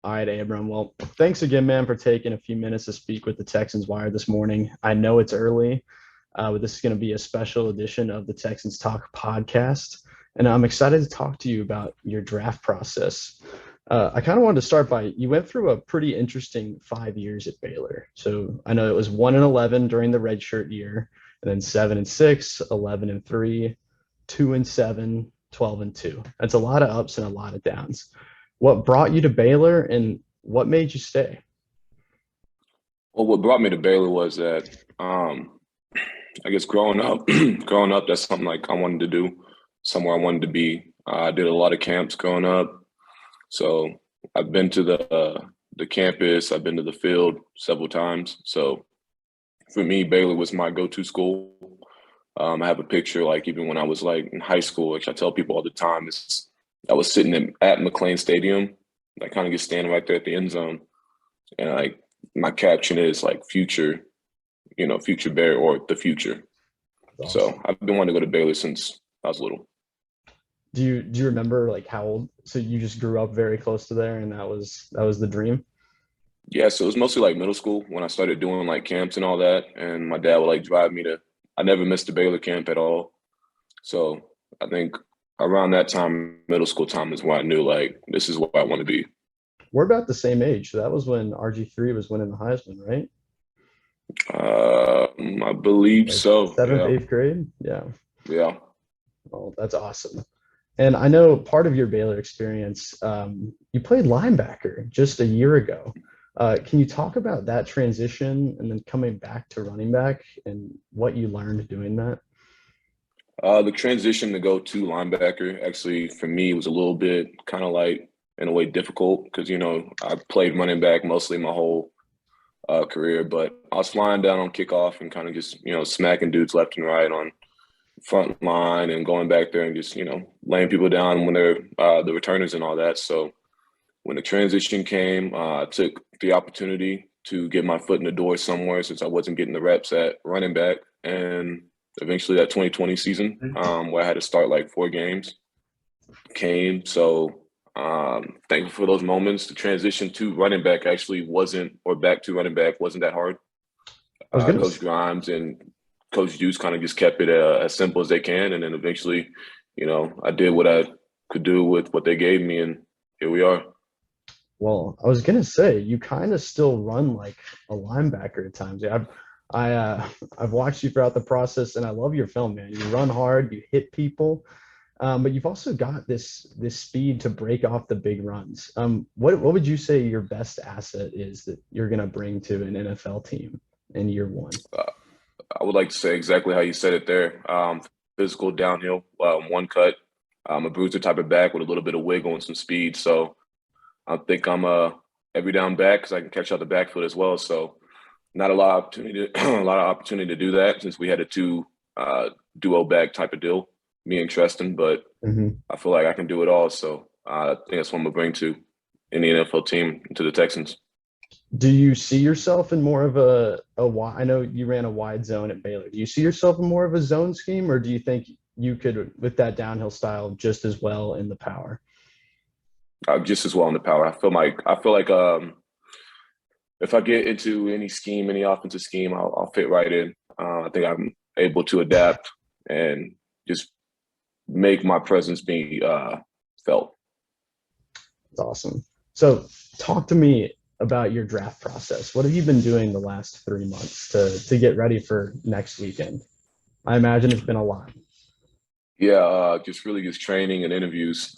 All right, Abram. Well, thanks again, man, for taking a few minutes to speak with the Texans Wire this morning. I know it's early, but this is going to be a special edition of the Texans Talk podcast. And I'm excited to talk to you about your draft process. I kind of wanted to start by you went through a pretty interesting 5 years at Baylor. So I know it was 1-11 during the redshirt year, and then 7-6, 11-3, 2-7, 12-2. That's a lot of ups and a lot of downs. What brought you to Baylor and what made you stay? Well, what brought me to Baylor was that I guess growing up, growing up, that's something like I wanted to do, somewhere I wanted to be. I did a lot of camps growing up, so I've been to the campus, I've been to the field several times. So for me, Baylor was my go-to school. I have a picture, like even when I was like in high school, which I tell people all the time, is I was sitting at McLean Stadium, like kind of just standing right there at the end zone, and like my caption is like future, future Bear or the future. That's So awesome. I've been wanting to go to Baylor since I was little. Do you remember like how old? So you just grew up very close to there, and that was the dream. Yeah, so it was mostly like middle school when I started doing like camps and all that, and my dad would like drive me to. I never missed a Baylor camp at all. So I think around that time, middle school time, is when I knew like this is what I want to be. We're about the same age. So that was when RG3 was winning the Heisman, right? I believe Like so. seventh, Yeah, eighth grade. Yeah. yeah. Oh, that's awesome. And I know part of your Baylor experience, you played linebacker just a year ago. Can you talk about that transition and then coming back to running back and what you learned doing that? The transition to go to linebacker actually for me was a little bit kind of like in a way difficult because I played running back mostly my whole career, but I was flying down on kickoff and kind of just smacking dudes left and right on front line and going back there and just laying people down when they're the returners and all that. So when the transition came, I took the opportunity to get my foot in the door somewhere since I wasn't getting the reps at running back. And eventually that 2020 season, where I had to start like 4 games, came. So thankful for those moments. The transition to running back actually wasn't, or back to running back wasn't that hard. I was gonna Coach Grimes and Coach Deuce kind of just kept it as simple as they can. And then eventually, I did what I could do with what they gave me. And here we are. Well, I was gonna say you kind of still run like a linebacker at times. Yeah, I've watched you throughout the process, and I love your film, man. You run hard, you hit people, but you've also got this speed to break off the big runs. What would you say your best asset is that you're gonna bring to an NFL team in year one? Uh, I would like to say exactly how you said it there. Physical downhill, one cut. I'm a bruiser type of back with a little bit of wiggle and some speed. So I think I'm a every down back because I can catch out the backfield as well. So not a lot of opportunity, a lot of opportunity to do that since we had a two duo back type of deal, me and Treston. But Mhm. I feel like I can do it all. So I think that's what I'm gonna bring to any NFL team to the Texans. Do you see yourself in more of a wide? I know you ran a wide zone at Baylor. Do you see yourself in more of a zone scheme, or do you think you could, with that downhill style, just as well in the power? Just as well in the power. I feel like if I get into any scheme, any offensive scheme, I'll fit right in. I think I'm able to adapt and just make my presence be felt. It's awesome. So, talk to me about your draft process. What have you been doing the last 3 months to get ready for next weekend? I imagine it's been a lot. Yeah, just really just training and interviews.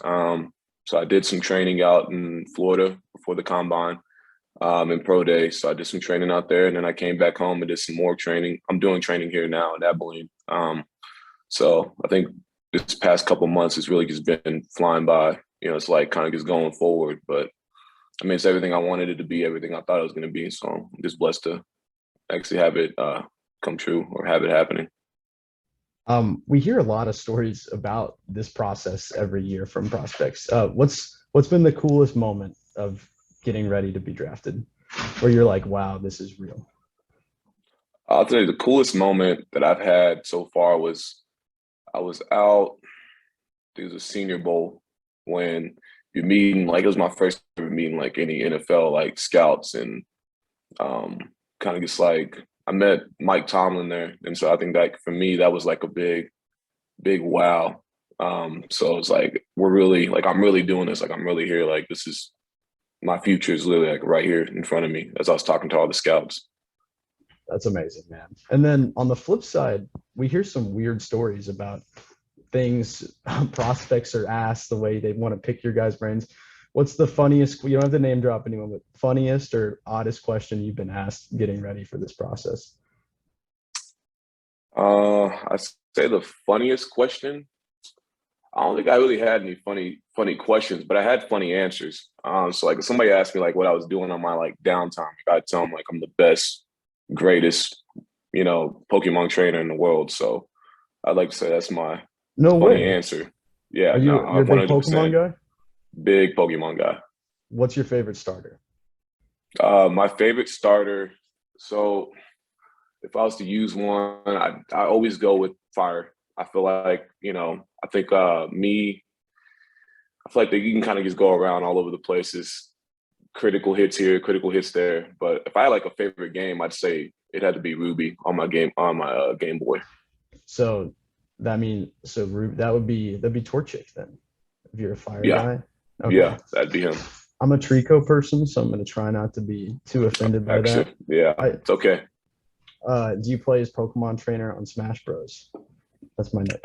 So I did some training out in Florida before the combine and pro day. So I did some training out there, and then I came back home and did some more training. I'm doing training here now in Abilene. So I think this past couple months has really just been flying by. It's like kind of just going forward. But I mean, it's everything I wanted it to be, everything I thought it was going to be. So I'm just blessed to actually have it come true or have it happening. We hear a lot of stories about this process every year from prospects. What's been the coolest moment of getting ready to be drafted, where you're like, wow, this is real? I'll tell you the coolest moment that I've had so far was I was out. It was a Senior Bowl when you're meeting, like, it was my first ever meeting like any NFL like scouts, and kind of just like I met Mike Tomlin there, and so I think that for me that was like a big wow. So it's like we're really like I'm really doing this, like I'm really here, like this is my future is literally like right here in front of me as I was talking to all the scouts. That's amazing, man. And then on the flip side, we hear some weird stories about things prospects are asked the way they want to pick your guys' brains. What's the funniest? You don't have to name drop anyone, but funniest or oddest question you've been asked getting ready for this process? I say the funniest question. I don't think I really had any funny questions, but I had funny answers. So like if somebody asked me like what I was doing on my like downtime, I tell them like I'm the best, greatest, Pokemon trainer in the world. So I'd like to say that's my No funny way. answer. Yeah, Are no, you're a I'm big Pokemon 100% guy? big Pokemon guy. What's your favorite starter? My favorite starter. So if I was to use one, I always go with fire. I feel like, I think I feel like that you can kind of just go around all over the places. Critical hits here, critical hits there. But if I had like a favorite game, I'd say it had to be Ruby on my Game Boy. So that would be Torchic then, if you're a fire Yeah, guy. Okay. yeah, that'd be him. I'm a Trico person, so I'm gonna try not to be too offended by that. Actually, yeah, it's okay. Do you play as Pokemon trainer on Smash Bros? That's my next.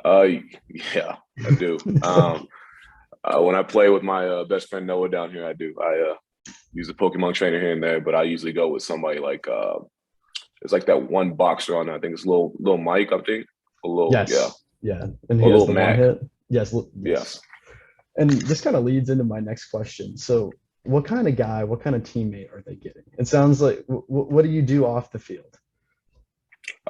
Yeah, I do. When I play with my best friend Noah down here, I do. I use a Pokemon trainer here and there, but I usually go with somebody like it's like that one boxer on there. I think it's little Mike. I think yeah, Yeah, and he a has little the one Mac. hit. Yes, Yes. And this kind of leads into my next question. So, what kind of guy, what kind of teammate are they getting? It sounds like what do you do off the field?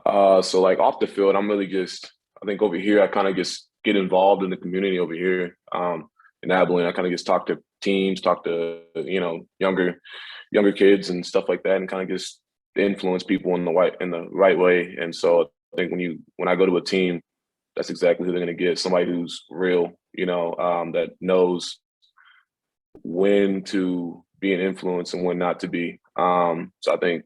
So like off the field, I'm really just I think over here I kind of just get involved in the community over here. In Abilene, I kind of just talk to teams, talk to younger kids and stuff like that, and kind of just influence people in the right way. And so I think when I go to a team, that's exactly who they're going to get. Somebody who's real, that knows when to be an influence and when not to be. So I think